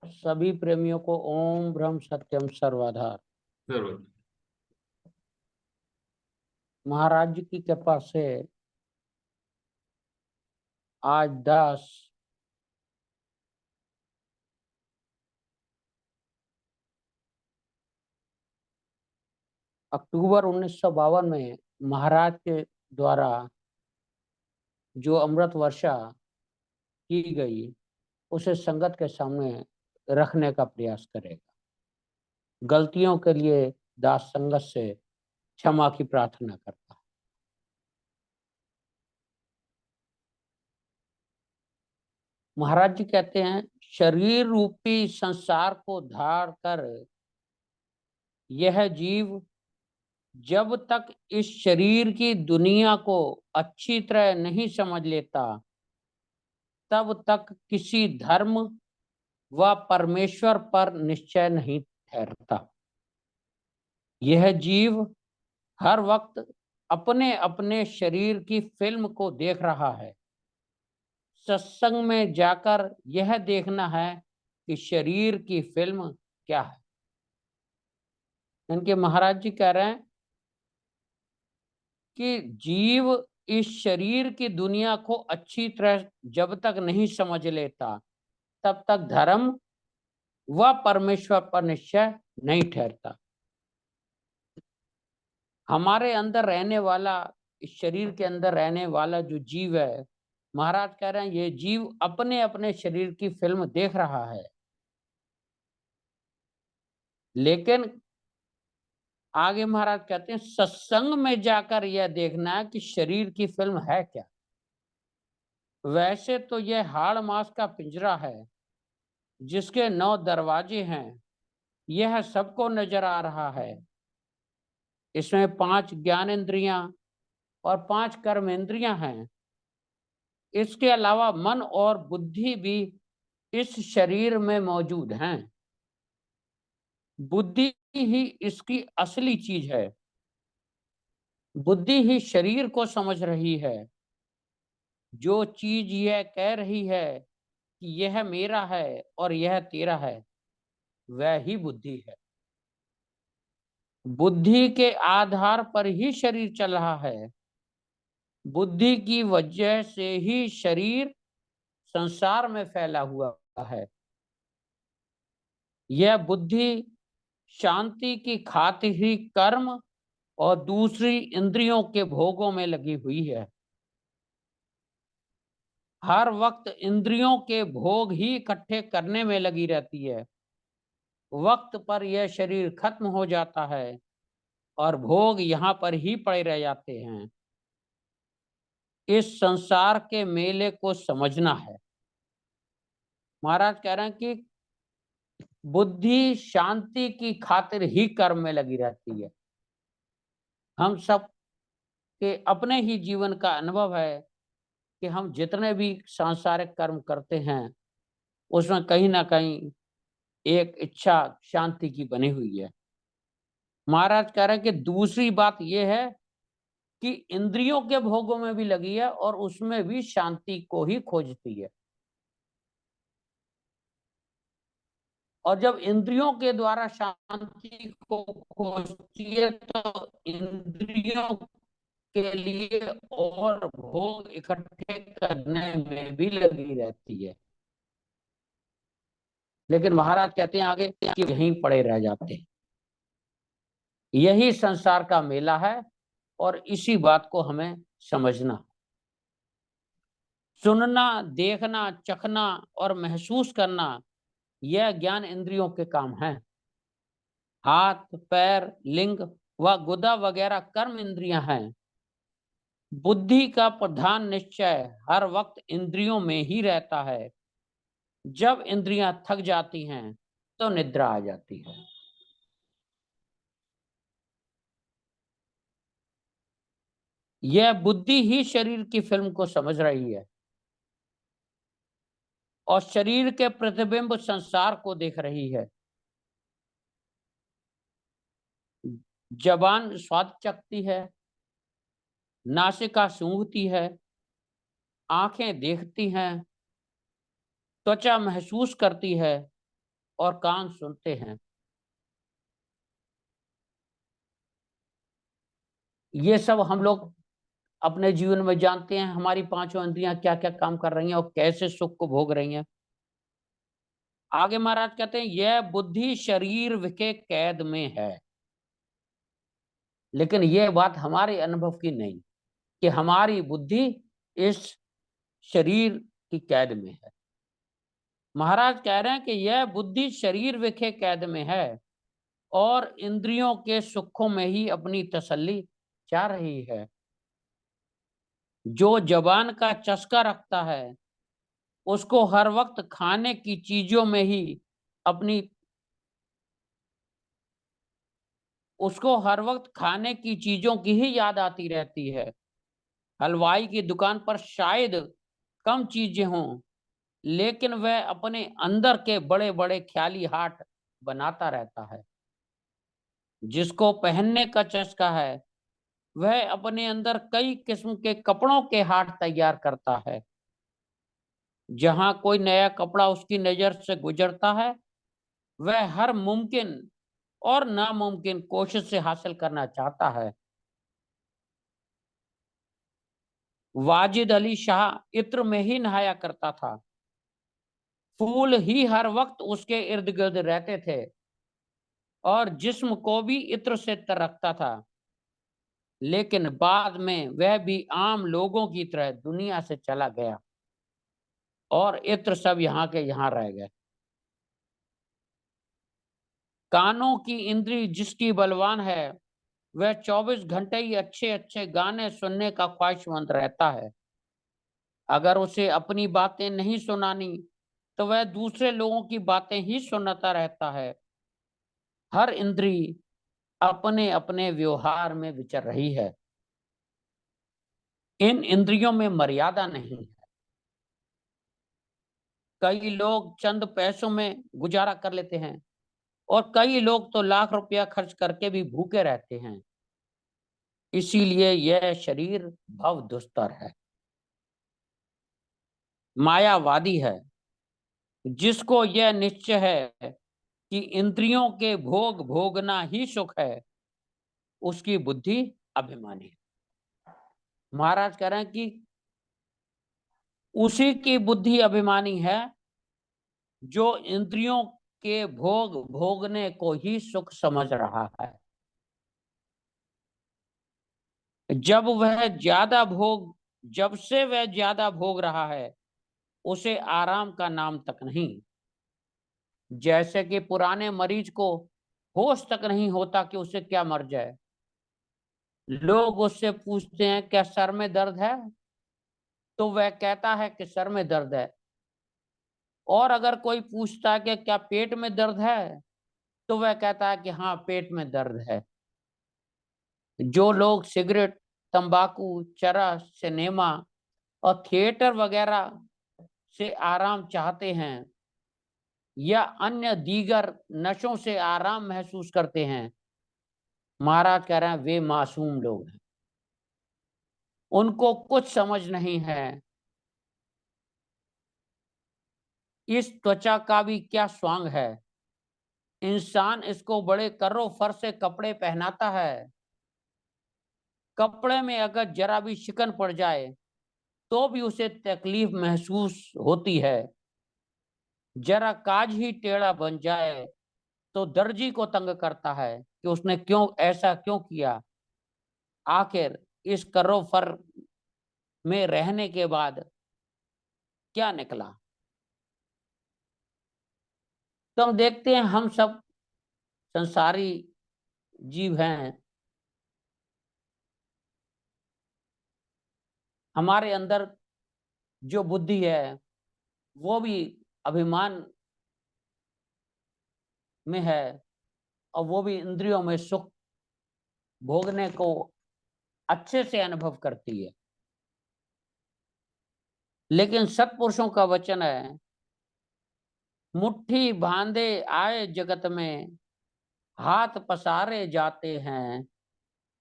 सभी प्रेमियों को ओम ब्रह्म सत्यम सर्वधार। जरूर। महाराज जी की कृपा से आज 10 अक्टूबर 1952 में महाराज के द्वारा जो अमृत वर्षा की गई उसे संगत के सामने रखने का प्रयास करेगा। गलतियों के लिए दास संगत से क्षमा की प्रार्थना करता है। महाराज जी कहते हैं, शरीर रूपी संसार को धार कर यह जीव जब तक इस शरीर की दुनिया को अच्छी तरह नहीं समझ लेता तब तक किसी धर्म व परमेश्वर पर निश्चय नहीं ठहरता। यह जीव हर वक्त अपने अपने शरीर की फिल्म को देख रहा है। सत्संग में जाकर यह देखना है कि शरीर की फिल्म क्या है। इनके महाराज जी कह रहे हैं कि जीव इस शरीर की दुनिया को अच्छी तरह जब तक नहीं समझ लेता तब तक धर्म व परमेश्वर पर निश्चय नहीं ठहरता। हमारे अंदर रहने वाला, इस शरीर के अंदर रहने वाला जो जीव है, महाराज कह रहे हैं ये जीव अपने अपने शरीर की फिल्म देख रहा है, लेकिन आगे महाराज कहते हैं सत्संग में जाकर यह देखना है कि शरीर की फिल्म है क्या। वैसे तो यह हाड़ मास का पिंजरा है जिसके 9 दरवाजे हैं, यह सबको नजर आ रहा है। इसमें 5 ज्ञान इंद्रियां और 5 कर्म इंद्रियां हैं। इसके अलावा मन और बुद्धि भी इस शरीर में मौजूद हैं। बुद्धि ही इसकी असली चीज है। बुद्धि ही शरीर को समझ रही है। जो चीज यह कह रही है कि यह मेरा है और यह तेरा है, वह ही बुद्धि है। बुद्धि के आधार पर ही शरीर चल रहा है। बुद्धि की वजह से ही शरीर संसार में फैला हुआ है। यह बुद्धि शांति की खातिर ही कर्म और दूसरी इंद्रियों के भोगों में लगी हुई है। हर वक्त इंद्रियों के भोग ही इकट्ठे करने में लगी रहती है। वक्त पर यह शरीर खत्म हो जाता है और भोग यहाँ पर ही पड़े रह जाते हैं। इस संसार के मेले को समझना है। महाराज कह रहे हैं कि बुद्धि शांति की खातिर ही कर्म में लगी रहती है। हम सब के अपने ही जीवन का अनुभव है कि हम जितने भी सांसारिक कर्म करते हैं उसमें कहीं ना कहीं एक इच्छा शांति की बनी हुई है। महाराज कह रहे हैं कि दूसरी बात यह है कि इंद्रियों के भोगों में भी लगी है और उसमें भी शांति को ही खोजती है। और जब इंद्रियों के द्वारा शांति को खोजती है तो इंद्रियों के लिए और भोग इकट्ठे करने में भी लगी रहती है। लेकिन महाराज कहते हैं आगे कि यहीं पड़े रह जाते हैं। यही संसार का मेला है और इसी बात को हमें समझना, सुनना, देखना, चखना और महसूस करना, यह ज्ञान इंद्रियों के काम हैं। हाथ, पैर, लिंग व गुदा वगैरह कर्म इंद्रियां हैं। बुद्धि का प्रधान निश्चय हर वक्त इंद्रियों में ही रहता है। जब इंद्रियां थक जाती हैं तो निद्रा आ जाती है। यह बुद्धि ही शरीर की फिल्म को समझ रही है और शरीर के प्रतिबिंब संसार को देख रही है। जबान स्वाद चखती है, नासिका सूंघती है, आंखें देखती हैं, त्वचा महसूस करती है, और कान सुनते हैं। ये सब हम लोग अपने जीवन में जानते हैं, हमारी पांचों इंद्रियां क्या क्या काम कर रही हैं और कैसे सुख को भोग रही हैं। आगे महाराज कहते हैं, यह बुद्धि शरीर के कैद में है। लेकिन यह बात हमारे अनुभव की नहीं कि हमारी बुद्धि इस शरीर की कैद में है। महाराज कह रहे हैं कि यह बुद्धि शरीर विखे कैद में है और इंद्रियों के सुखों में ही अपनी तसल्ली चाह रही है। जो जबान का चस्का रखता है उसको हर वक्त खाने की चीजों में ही अपनी उसको हर वक्त खाने की चीजों की ही याद आती रहती है। हलवाई की दुकान पर शायद कम चीजें हों, लेकिन वह अपने अंदर के बड़े बड़े ख्याली हाट बनाता रहता है। जिसको पहनने का चस्का है वह अपने अंदर कई किस्म के कपड़ों के हाट तैयार करता है। जहां कोई नया कपड़ा उसकी नजर से गुजरता है वह हर मुमकिन और नामुमकिन कोशिश से हासिल करना चाहता है। वाजिद अली शाह इत्र में ही नहाया करता था। फूल ही हर वक्त उसके इर्द गिर्द रहते थे और जिस्म को भी इत्र से तर रखता था। लेकिन बाद में वह भी आम लोगों की तरह दुनिया से चला गया और इत्र सब यहाँ के यहाँ रह गए। कानों की इंद्री जिसकी बलवान है वह 24 घंटे ही अच्छे अच्छे गाने सुनने का ख्वाहिशमंद रहता है। अगर उसे अपनी बातें नहीं सुनानी तो वह दूसरे लोगों की बातें ही सुनाता रहता है। हर इंद्री अपने अपने व्यवहार में विचर रही है। इन इंद्रियों में मर्यादा नहीं है। कई लोग चंद पैसों में गुजारा कर लेते हैं और कई लोग तो लाख रुपया खर्च करके भी भूखे रहते हैं। इसीलिए यह शरीर भव दुस्तर है, मायावादी है। जिसको यह निश्चय है कि इंद्रियों के भोग भोगना ही सुख है, उसकी बुद्धि अभिमानी है। महाराज कह रहे हैं कि उसी की बुद्धि अभिमानी है जो इंद्रियों के भोग भोगने को ही सुख समझ रहा है। जब से वह ज्यादा भोग रहा है उसे आराम का नाम तक नहीं। जैसे कि पुराने मरीज को होश तक नहीं होता कि उसे क्या मर जाए। लोग उससे पूछते हैं क्या सर में दर्द है, तो वह कहता है कि सर में दर्द है। और अगर कोई पूछता है कि क्या पेट में दर्द है, तो वह कहता है कि हाँ पेट में दर्द है। जो लोग सिगरेट, तंबाकू, चरस, सिनेमा और थिएटर वगैरह से आराम चाहते हैं या अन्य दीगर नशों से आराम महसूस करते हैं, महाराज कह रहे हैं वे मासूम लोग हैं। उनको कुछ समझ नहीं है। इस त्वचा का भी क्या स्वांग है। इंसान इसको बड़े कर्रो फर से कपड़े पहनाता है। कपड़े में अगर जरा भी शिकन पड़ जाए तो भी उसे तकलीफ महसूस होती है। जरा काज ही टेढ़ा बन जाए तो दर्जी को तंग करता है कि उसने ऐसा क्यों किया। आखिर इस कर्रो फर में रहने के बाद क्या निकला। तो हम देखते हैं हम सब संसारी जीव हैं। हमारे अंदर जो बुद्धि है वो भी अभिमान में है और वो भी इंद्रियों में सुख भोगने को अच्छे से अनुभव करती है। लेकिन सत्पुरुषों का वचन है, मुट्ठी बांधे आए जगत में, हाथ पसारे जाते हैं,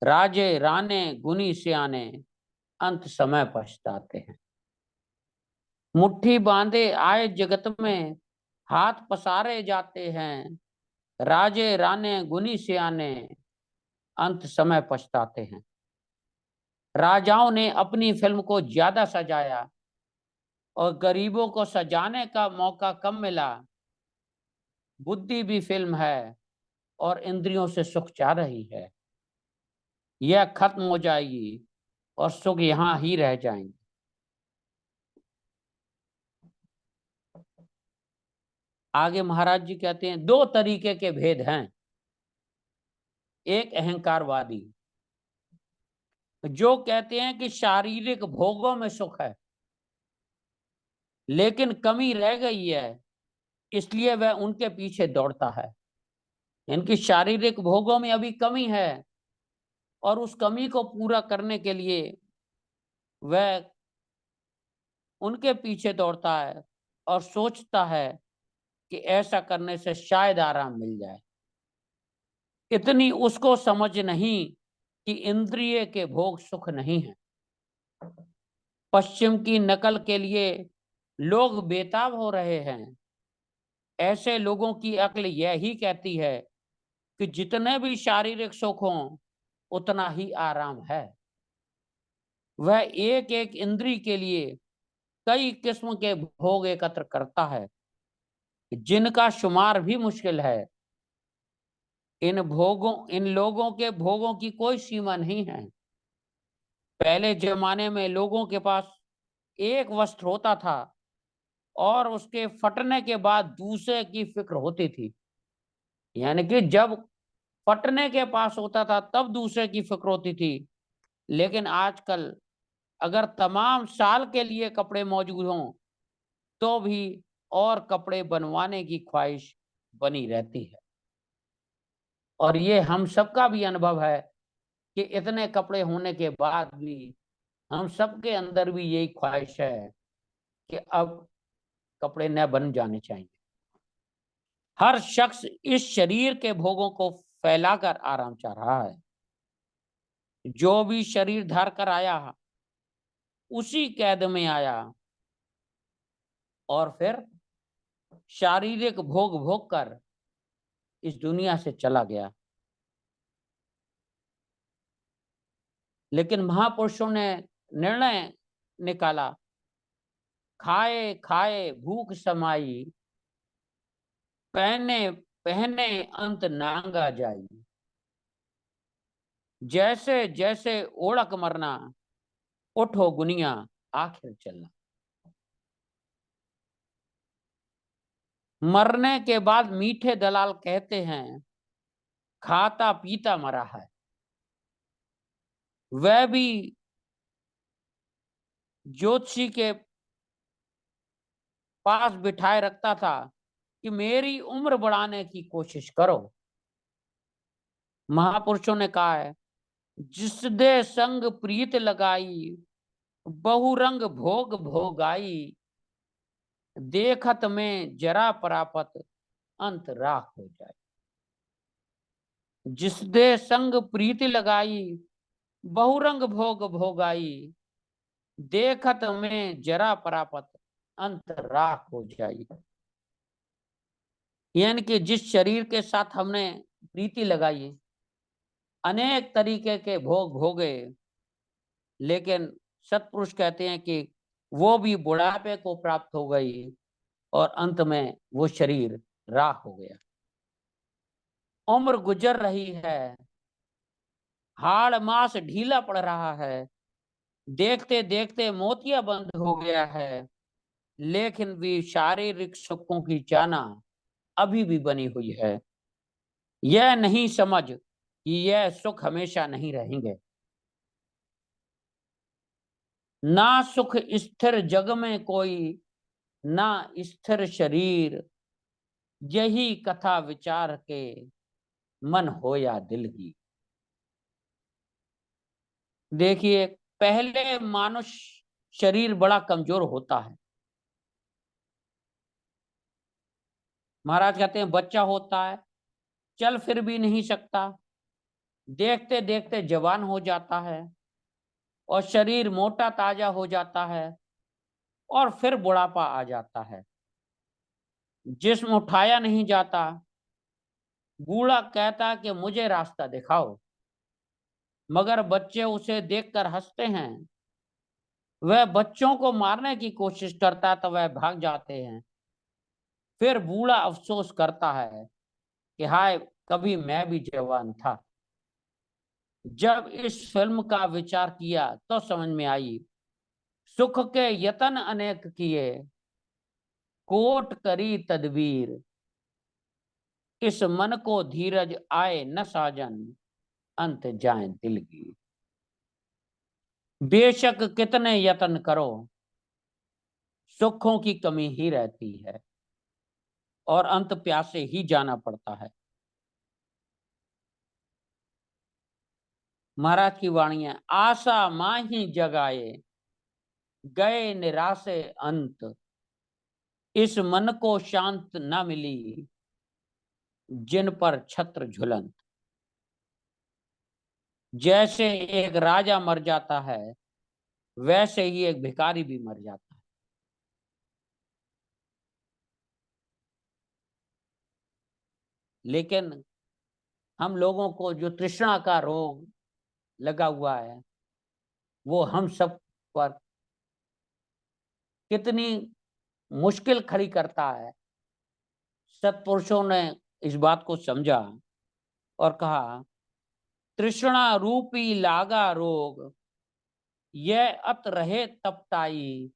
राजे राने गुनी सियाने, अंत समय पछताते हैं। मुट्ठी बांधे आए जगत में हाथ पसारे जाते हैं, राजे राने गुनी सियाने, अंत समय पछताते हैं। राजाओं ने अपनी फिल्म को ज्यादा सजाया और गरीबों को सजाने का मौका कम मिला। बुद्धि भी फिल्म है और इंद्रियों से सुख चाह रही है। यह खत्म हो जाएगी और सुख यहां ही रह जाएंगे। आगे महाराज जी कहते हैं, दो तरीके के भेद हैं। एक अहंकारवादी जो कहते हैं कि शारीरिक भोगों में सुख है, लेकिन कमी रह गई है, इसलिए वह उनके पीछे दौड़ता है। इनकी शारीरिक भोगों में अभी कमी है और उस कमी को पूरा करने के लिए वह उनके पीछे दौड़ता है और सोचता है कि ऐसा करने से शायद आराम मिल जाए। इतनी उसको समझ नहीं कि इंद्रिय के भोग सुख नहीं है। पश्चिम की नकल के लिए लोग बेताब हो रहे हैं। ऐसे लोगों की अक्ल यही कहती है कि जितने भी शारीरिक सुख हों, उतना ही आराम है। वह एक एक इंद्रिय के लिए कई किस्म के भोग एकत्र करता है, जिनका शुमार भी मुश्किल है। इन लोगों के भोगों की कोई सीमा नहीं है। पहले जमाने में लोगों के पास एक वस्त्र होता था और उसके फटने के बाद दूसरे की फिक्र होती थी। यानी कि जब फटने के पास होता था तब दूसरे की फिक्र होती थी। लेकिन आजकल अगर तमाम साल के लिए कपड़े मौजूद हों तो भी और कपड़े बनवाने की ख्वाहिश बनी रहती है। और ये हम सबका भी अनुभव है कि इतने कपड़े होने के बाद भी हम सबके अंदर भी यही ख्वाहिश है कि अब कपड़े न बन जाने चाहिए। हर शख्स इस शरीर के भोगों को फैलाकर आराम चाह रहा है। जो भी शरीर धार कर आया उसी कैद में आया और फिर शारीरिक भोग भोग कर इस दुनिया से चला गया। लेकिन महापुरुषों ने निर्णय निकाला, खाए खाए भूख समाई, पहने पहने अंत नांगा जाई। जैसे जैसे ओढ़क मरना, उठो गुनिया आखिर चलना। मरने के बाद मीठे दलाल कहते हैं, खाता पीता मरा है। वह भी ज्योतिषी के पास बिठाए रखता था कि मेरी उम्र बढ़ाने की कोशिश करो। महापुरुषों ने कहा है, जिस दे संग प्रीत लगाई, बहुरंग भोग भोगाई, देखत में जरा परापत अंत राख हो जाए। जिस दे संग प्रीति लगाई, बहुरंग भोग भोगाई, देखत में जरा परापत अंत राख हो जाए। यानी कि जिस शरीर के साथ हमने प्रीति लगाई, अनेक तरीके के भोग भोगे, लेकिन सत्पुरुष कहते हैं कि वो भी बुढ़ापे को प्राप्त हो गई और अंत में वो शरीर राख हो गया। उम्र गुजर रही है, हाड़ मास ढीला पड़ रहा है, देखते देखते मोतिया बंद हो गया है, लेकिन भी शारीरिक सुखों की चाहना अभी भी बनी हुई है। यह नहीं समझ कि यह सुख हमेशा नहीं रहेंगे। ना सुख स्थिर जग में कोई, ना स्थिर शरीर, यही कथा विचार के मन हो या दिल ही। देखिए, पहले मानुष शरीर बड़ा कमजोर होता है। महाराज कहते हैं, बच्चा होता है, चल फिर भी नहीं सकता, देखते देखते जवान हो जाता है और शरीर मोटा ताजा हो जाता है और फिर बुढ़ापा आ जाता है। जिस्म उठाया नहीं जाता। बूढ़ा कहता कि मुझे रास्ता दिखाओ, मगर बच्चे उसे देखकर हंसते हैं। वह बच्चों को मारने की कोशिश करता तो वह भाग जाते हैं। फिर बूढ़ा अफसोस करता है कि हाय, कभी मैं भी जवान था। जब इस फिल्म का विचार किया तो समझ में आई, सुख के यतन अनेक किए, कोट करी तदबीर, इस मन को धीरज आए न साजन, अंत जाए दिल की। बेशक कितने यत्न करो, सुखों की कमी ही रहती है और अंत प्यासे ही जाना पड़ता है। महाराज की वाणी है, आशा माही जगाए, गए निराशे अंत, इस मन को शांत न मिली, जिन पर छत्र झुलंत। जैसे एक राजा मर जाता है, वैसे ही एक भिखारी भी मर जाता है। लेकिन हम लोगों को जो तृष्णा का रोग लगा हुआ है, वो हम सब पर कितनी मुश्किल खड़ी करता है। सत्पुरुषों ने इस बात को समझा और कहा, तृष्णा रूपी लागा रोग, यह अत रहे तपताई,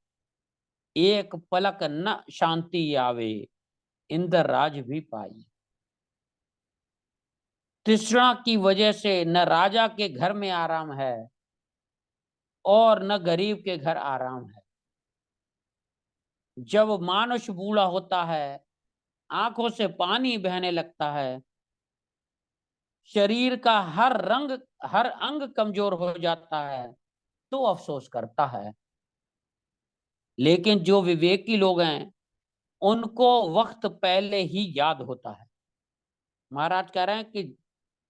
एक पलक न शांति आवे, इंद्र राज भी पाई। तृष्णा की वजह से न राजा के घर में आराम है और न गरीब के घर आराम है। जब मानुष बूढ़ा होता है, आंखों से पानी बहने लगता है, शरीर का हर अंग कमजोर हो जाता है, तो अफसोस करता है। लेकिन जो विवेकी लोग हैं, उनको वक्त पहले ही याद होता है। महाराज कह रहे हैं कि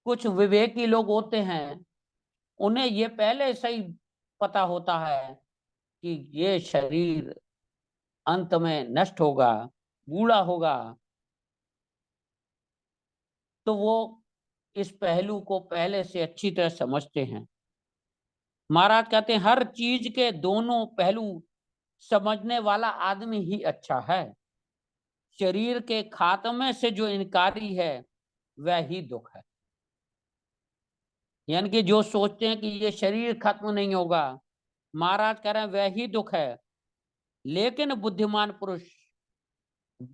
कुछ विवेकी लोग होते हैं, उन्हें ये पहले से ही पता होता है कि ये शरीर अंत में नष्ट होगा, बूढ़ा होगा, तो वो इस पहलू को पहले से अच्छी तरह समझते हैं। महाराज कहते हैं, हर चीज के दोनों पहलू समझने वाला आदमी ही अच्छा है। शरीर के खात्मे से जो इनकारी है, वह ही दुख है। यानी कि जो सोचते हैं कि ये शरीर खत्म नहीं होगा, महाराज कह रहे हैं वह ही दुख है। लेकिन बुद्धिमान पुरुष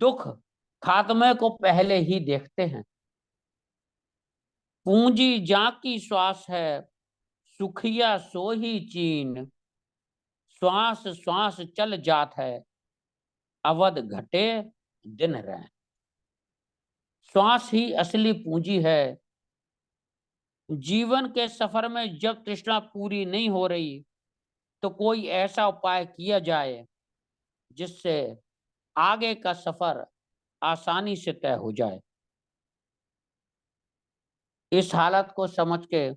दुख खात्मे को पहले ही देखते हैं। पूंजी जाकी श्वास है, सुखिया सो ही चीन, श्वास श्वास चल जात है, अवध घटे दिन रहे। श्वास ही असली पूंजी है। जीवन के सफर में जब तृष्णा पूरी नहीं हो रही, तो कोई ऐसा उपाय किया जाए जिससे आगे का सफर आसानी से तय हो जाए। इस हालत को समझ के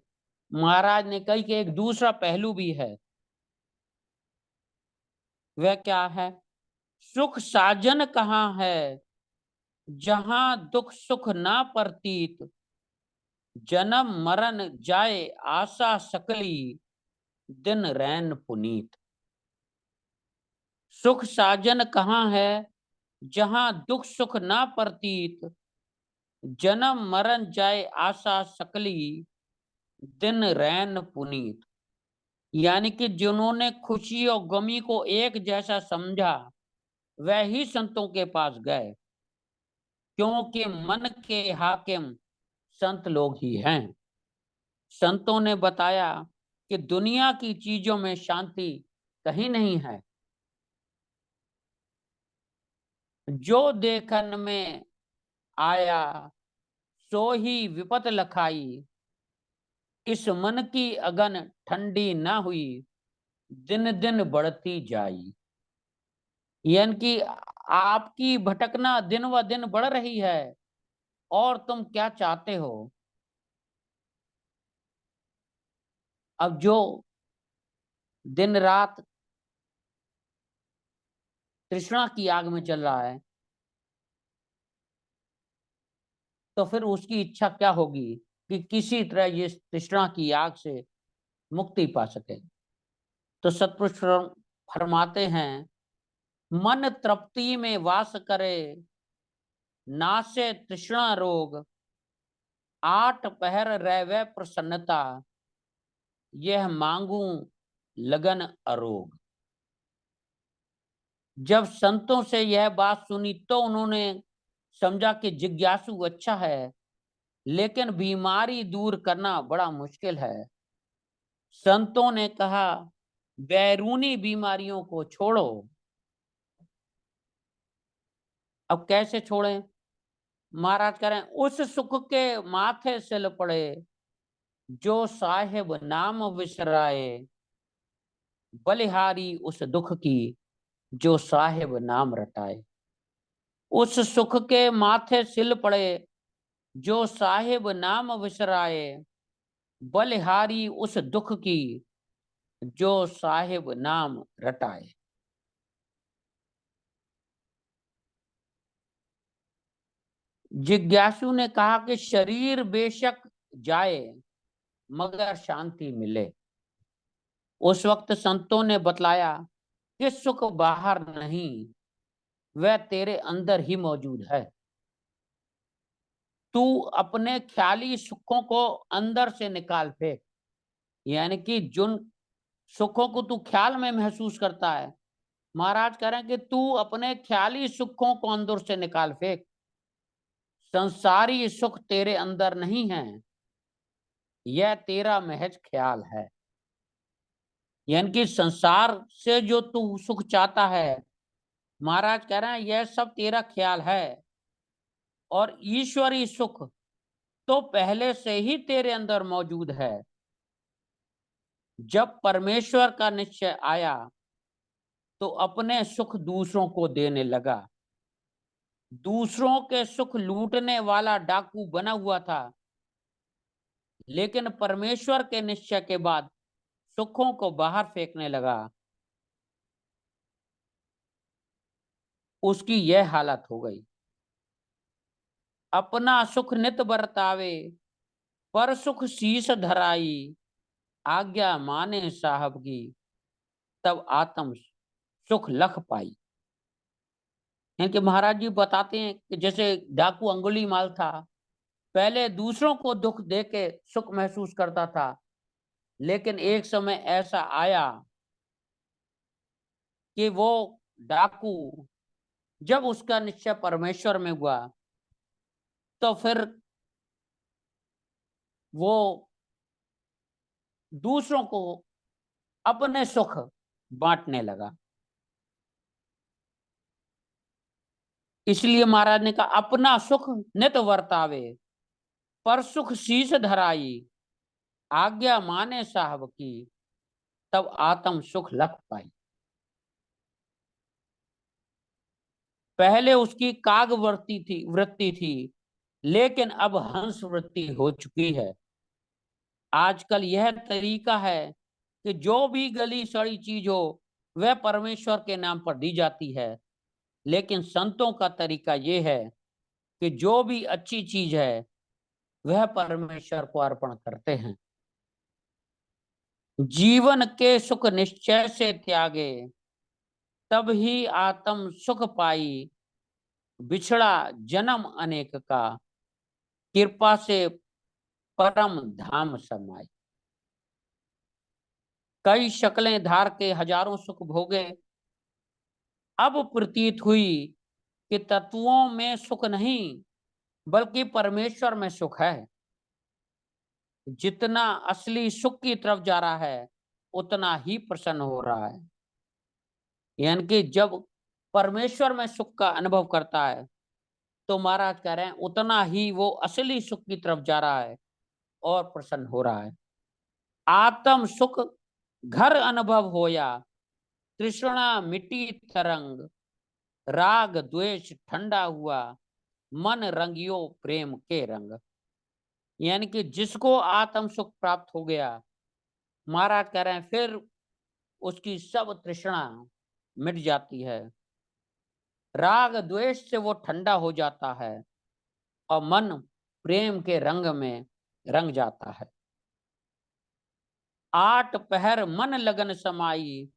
महाराज ने कही कि एक दूसरा पहलू भी है। वह क्या है? सुख साजन कहाँ है, जहां दुख सुख ना प्रतीत, जन्म मरण जाए आशा सकली, दिन रैन पुनीत। सुख साजन कहाँ है, जहां दुख सुख ना प्रतीत, जन्म मरण जाए आशा सकली, दिन रैन पुनीत। यानी कि जिन्होंने खुशी और गमी को एक जैसा समझा, वह ही संतों के पास गए, क्योंकि मन के हाकिम संत लोग ही हैं। संतों ने बताया कि दुनिया की चीजों में शांति कहीं नहीं है। जो देखन में आया, सो ही विपत लखाई, इस मन की अगन ठंडी ना हुई, दिन दिन बढ़ती जाई। यानी कि आपकी भटकना दिन व दिन बढ़ रही है, और तुम क्या चाहते हो? अब जो दिन रात तृष्णा की आग में चल रहा है, तो फिर उसकी इच्छा क्या होगी कि किसी तरह ये तृष्णा की आग से मुक्ति पा सके। तो सतपुरुष फरमाते हैं, मन तृप्ति में वास करे, नासे तृष्णा रोग, आठ पहर रहवे प्रसन्नता, यह मांगू लगन अरोग। जब संतों से यह बात सुनी तो उन्होंने समझा कि जिज्ञासु अच्छा है, लेकिन बीमारी दूर करना बड़ा मुश्किल है। संतों ने कहा, बैरूनी बीमारियों को छोड़ो। अब कैसे छोड़ें? महाराज कह रहे हैं, उस सुख के माथे सिल पड़े, जो साहिब नाम विसराए, बलिहारी उस दुख की, जो साहिब नाम रटाए। उस सुख के माथे सिल पड़े, जो साहिब नाम विसराए, बलिहारी उस दुख की, जो साहिब नाम रटाए। जिज्ञासु ने कहा कि शरीर बेशक जाए, मगर शांति मिले। उस वक्त संतों ने बतलाया कि सुख बाहर नहीं, वह तेरे अंदर ही मौजूद है। तू अपने ख्याली सुखों को अंदर से निकाल फेंक। यानी कि जिन सुखों को तू ख्याल में महसूस करता है, महाराज कह रहे हैं कि तू अपने ख्याली सुखों को अंदर से निकाल फेंक। संसारी सुख तेरे अंदर नहीं है, यह तेरा महज ख्याल है। यानी कि संसार से जो तू सुख चाहता है, महाराज कह रहे हैं यह सब तेरा ख्याल है, और ईश्वरी सुख तो पहले से ही तेरे अंदर मौजूद है। जब परमेश्वर का निश्चय आया तो अपने सुख दूसरों को देने लगा। दूसरों के सुख लूटने वाला डाकू बना हुआ था, लेकिन परमेश्वर के निश्चय के बाद सुखों को बाहर फेंकने लगा। उसकी यह हालत हो गई। अपना सुख नित बरतावे, पर सुख शीश धराई, आज्ञा माने साहब की, तब आत्म सुख लख पाई। यानी कि महाराज जी बताते हैं कि जैसे डाकू अंगुलीमाल था, पहले दूसरों को दुख दे के सुख महसूस करता था, लेकिन एक समय ऐसा आया कि वो डाकू, जब उसका निश्चय परमेश्वर में हुआ, तो फिर वो दूसरों को अपने सुख बांटने लगा। इसलिए महाराज ने कहा, अपना सुख नित वर्तावे, पर सुख शीश धराई, आज्ञा माने साहब की, तब आत्म सुख लख पाई। पहले उसकी काग वृत्ति थी, लेकिन अब हंस वृत्ति हो चुकी है। आजकल यह तरीका है कि जो भी गली सड़ी चीज हो, वह परमेश्वर के नाम पर दी जाती है। लेकिन संतों का तरीका यह है कि जो भी अच्छी चीज है, वह परमेश्वर को अर्पण करते हैं। जीवन के सुख निश्चय से त्यागे, तब ही आत्म सुख पाई, बिछड़ा जन्म अनेक का, कृपा से परम धाम समाई। कई शक्लें धार के हजारों सुख भोगे, अब प्रतीत हुई कि तत्वों में सुख नहीं, बल्कि परमेश्वर में सुख है। जितना असली सुख की तरफ जा रहा है, उतना ही प्रसन्न हो रहा है। यानी कि जब परमेश्वर में सुख का अनुभव करता है, तो महाराज कह रहे हैं उतना ही वो असली सुख की तरफ जा रहा है और प्रसन्न हो रहा है। आत्म सुख घर अनुभव होया, तृष्णा मिट्टी तरंग, राग द्वेष ठंडा हुआ, मन रंगियो प्रेम के रंग। यानी कि जिसको आत्म सुख प्राप्त हो गया, महाराज कह रहे हैं फिर उसकी सब तृष्णा मिट जाती है, राग द्वेष से वो ठंडा हो जाता है, और मन प्रेम के रंग में रंग जाता है। 8 पहर मन लगन समाई,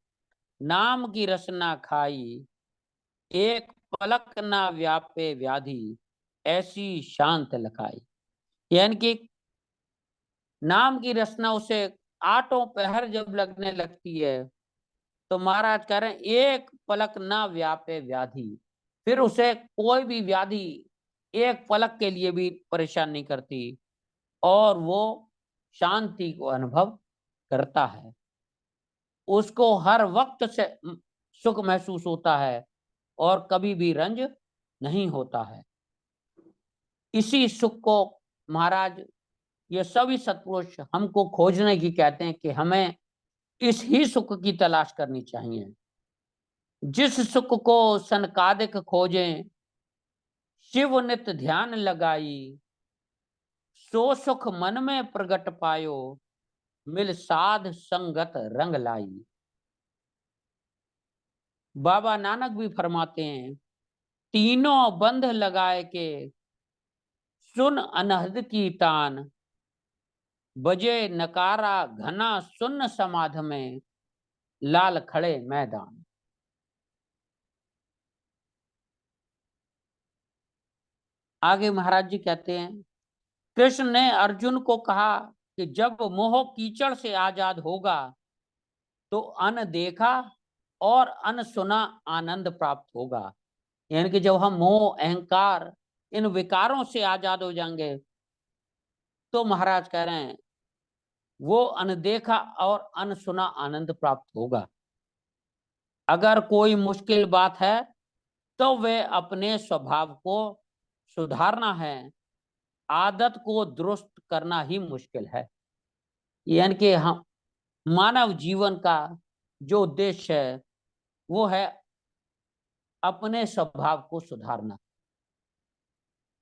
नाम की रसना खाई, एक पलक ना व्यापे व्याधि, ऐसी शांत लखाई। यानी कि नाम की रसना उसे 8 पहर जब लगने लगती है तो महाराज कह रहे हैं एक पलक ना व्यापे व्याधि, फिर उसे कोई भी व्याधि एक पलक के लिए भी परेशान नहीं करती और वो शांति को अनुभव करता है। उसको हर वक्त से सुख महसूस होता है और कभी भी रंज नहीं होता है। इसी सुख को महाराज ये सभी सत्पुरुष हमको खोजने की कहते हैं कि हमें इस ही सुख की तलाश करनी चाहिए। जिस सुख को सनकादिक खोजें, शिव नित ध्यान लगाई, सो सुख मन में प्रगट पायो, मिल साध संगत रंग लाई। बाबा नानक भी फरमाते हैं, तीनों बंध लगाए के सुन अनहद की तान, बजे नकारा घना सुन्न समाध में, लाल खड़े मैदान। आगे महाराज जी कहते हैं, कृष्ण ने अर्जुन को कहा कि जब मोह कीचड़ से आजाद होगा तो अनदेखा और अनसुना आनंद प्राप्त होगा। यानी कि जब हम मोह अहंकार इन विकारों से आजाद हो जाएंगे तो महाराज कह रहे हैं वो अनदेखा और अनसुना आनंद प्राप्त होगा। अगर कोई मुश्किल बात है तो वे अपने स्वभाव को सुधारना है, आदत को दुरुस्त करना ही मुश्किल है। यानी कि हम मानव जीवन का जो उद्देश्य है वो है अपने स्वभाव को सुधारना।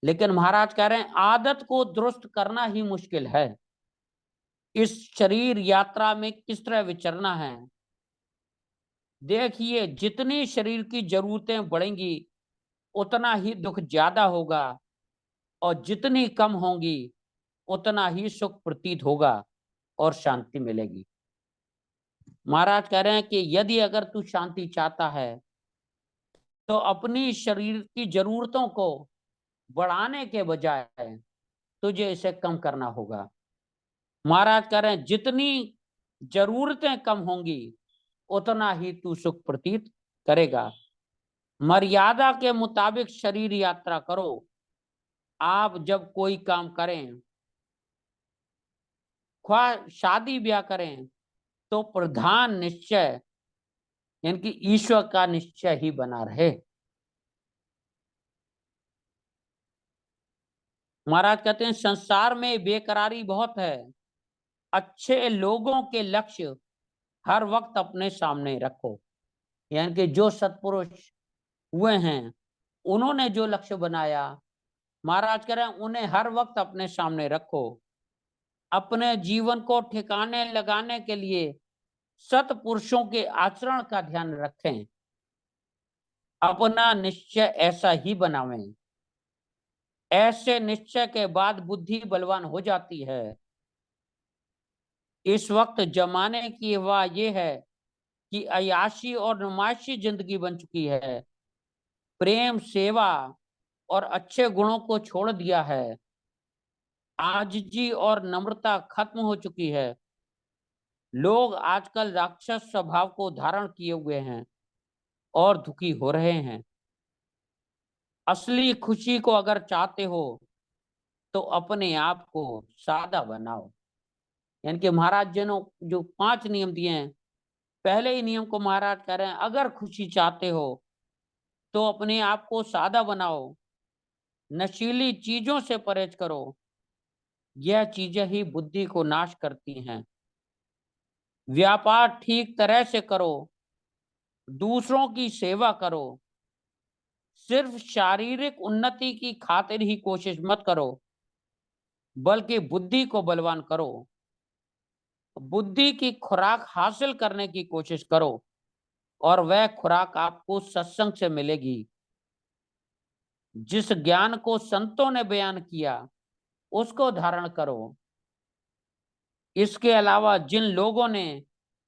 लेकिन महाराज कह रहे हैं आदत को दुरुस्त करना ही मुश्किल है। इस शरीर यात्रा में किस तरह विचरना है। देखिए जितनी शरीर की जरूरतें बढ़ेंगी उतना ही दुख ज्यादा होगा और जितनी कम होंगी उतना ही सुख प्रतीत होगा और शांति मिलेगी। महाराज कह रहे हैं कि यदि अगर तू शांति चाहता है तो अपनी शरीर की जरूरतों को बढ़ाने के बजाय तुझे इसे कम करना होगा। महाराज कह रहे हैं जितनी जरूरतें कम होंगी उतना ही तू सुख प्रतीत करेगा। मर्यादा के मुताबिक शरीर यात्रा करो। आप जब कोई काम करें, ख्वाह शादी ब्याह करें, तो प्रधान निश्चय यानी कि ईश्वर का निश्चय ही बना रहे। महाराज कहते हैं संसार में बेकरारी बहुत है, अच्छे लोगों के लक्ष्य हर वक्त अपने सामने रखो। यानी कि जो सत्पुरुष हुए हैं उन्होंने जो लक्ष्य बनाया, महाराज कह रहे हैं उन्हें हर वक्त अपने सामने रखो। अपने जीवन को ठिकाने लगाने के लिए सत्पुरुषों के आचरण का ध्यान रखें। अपना निश्चय ऐसा ही बनावें। ऐसे निश्चय के बाद बुद्धि बलवान हो जाती है। इस वक्त जमाने की हवा ये है कि अयाशी और नुमाइशी जिंदगी बन चुकी है। प्रेम सेवा और अच्छे गुणों को छोड़ दिया है। आजिजी और नम्रता खत्म हो चुकी है। लोग आजकल राक्षस स्वभाव को धारण किए हुए हैं और दुखी हो रहे हैं। असली खुशी को अगर चाहते हो तो अपने आप को सादा बनाओ। यानी कि महाराज जी ने जो 5 नियम दिए हैं, पहले ही नियम को महाराज कह रहे हैं अगर खुशी चाहते हो तो अपने आप को सादा बनाओ, नशीली चीजों से परहेज करो। यह चीजें ही बुद्धि को नाश करती हैं। व्यापार ठीक तरह से करो, दूसरों की सेवा करो। सिर्फ शारीरिक उन्नति की खातिर ही कोशिश मत करो, बल्कि बुद्धि को बलवान करो। बुद्धि की खुराक हासिल करने की कोशिश करो और वह खुराक आपको सत्संग से मिलेगी। जिस ज्ञान को संतों ने बयान किया उसको धारण करो। इसके अलावा जिन लोगों ने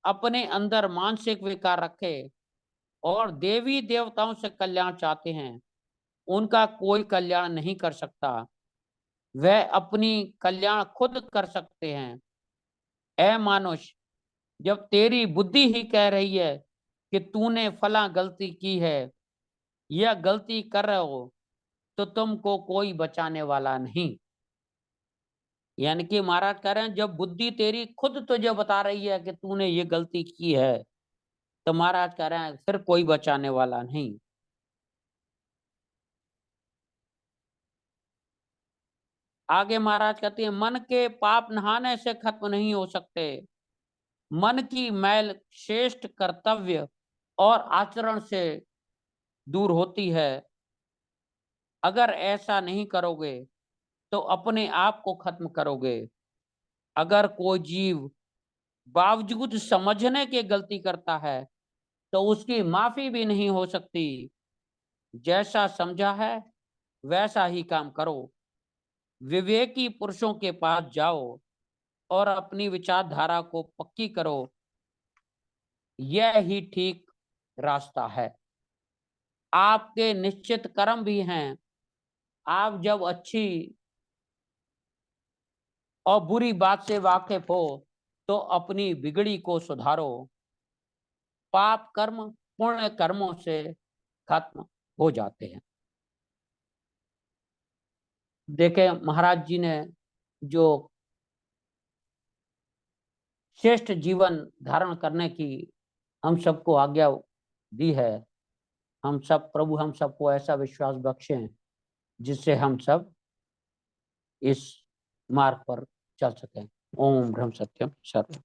अपने अंदर मानसिक विकार रखे और देवी देवताओं से कल्याण चाहते हैं, उनका कोई कल्याण नहीं कर सकता। वह अपनी कल्याण खुद कर सकते हैं। ऐ मानुष, जब तेरी बुद्धि ही कह रही है कि तूने फला गलती की है या गलती कर रहे हो, तो तुमको कोई बचाने वाला नहीं। यानी कि महाराज कह रहे हैं, जब बुद्धि तेरी खुद तुझे बता रही है कि तूने ये गलती की है, तो महाराज कह रहे हैं फिर कोई बचाने वाला नहीं। आगे महाराज कहते हैं, मन के पाप नहाने से खत्म नहीं हो सकते। मन की मैल श्रेष्ठ कर्तव्य और आचरण से दूर होती है। अगर ऐसा नहीं करोगे तो अपने आप को खत्म करोगे। अगर कोई जीव बावजूद समझने के गलती करता है तो उसकी माफी भी नहीं हो सकती। जैसा समझा है वैसा ही काम करो। विवेकी पुरुषों के पास जाओ और अपनी विचारधारा को पक्की करो। यह ही ठीक रास्ता है। आपके निश्चित कर्म भी हैं। आप जब अच्छी और बुरी बात से वाकिफ हो तो अपनी बिगड़ी को सुधारो। पाप कर्म पुण्य कर्मों से खत्म हो जाते हैं। देखें, महाराज जी ने जो श्रेष्ठ जीवन धारण करने की हम सबको आज्ञा दी है, हम सब प्रभु हम सबको ऐसा विश्वास बख्शें जिससे हम सब इस मार्ग पर चल सकें। ओम ब्रह्म सत्यम सर्वम।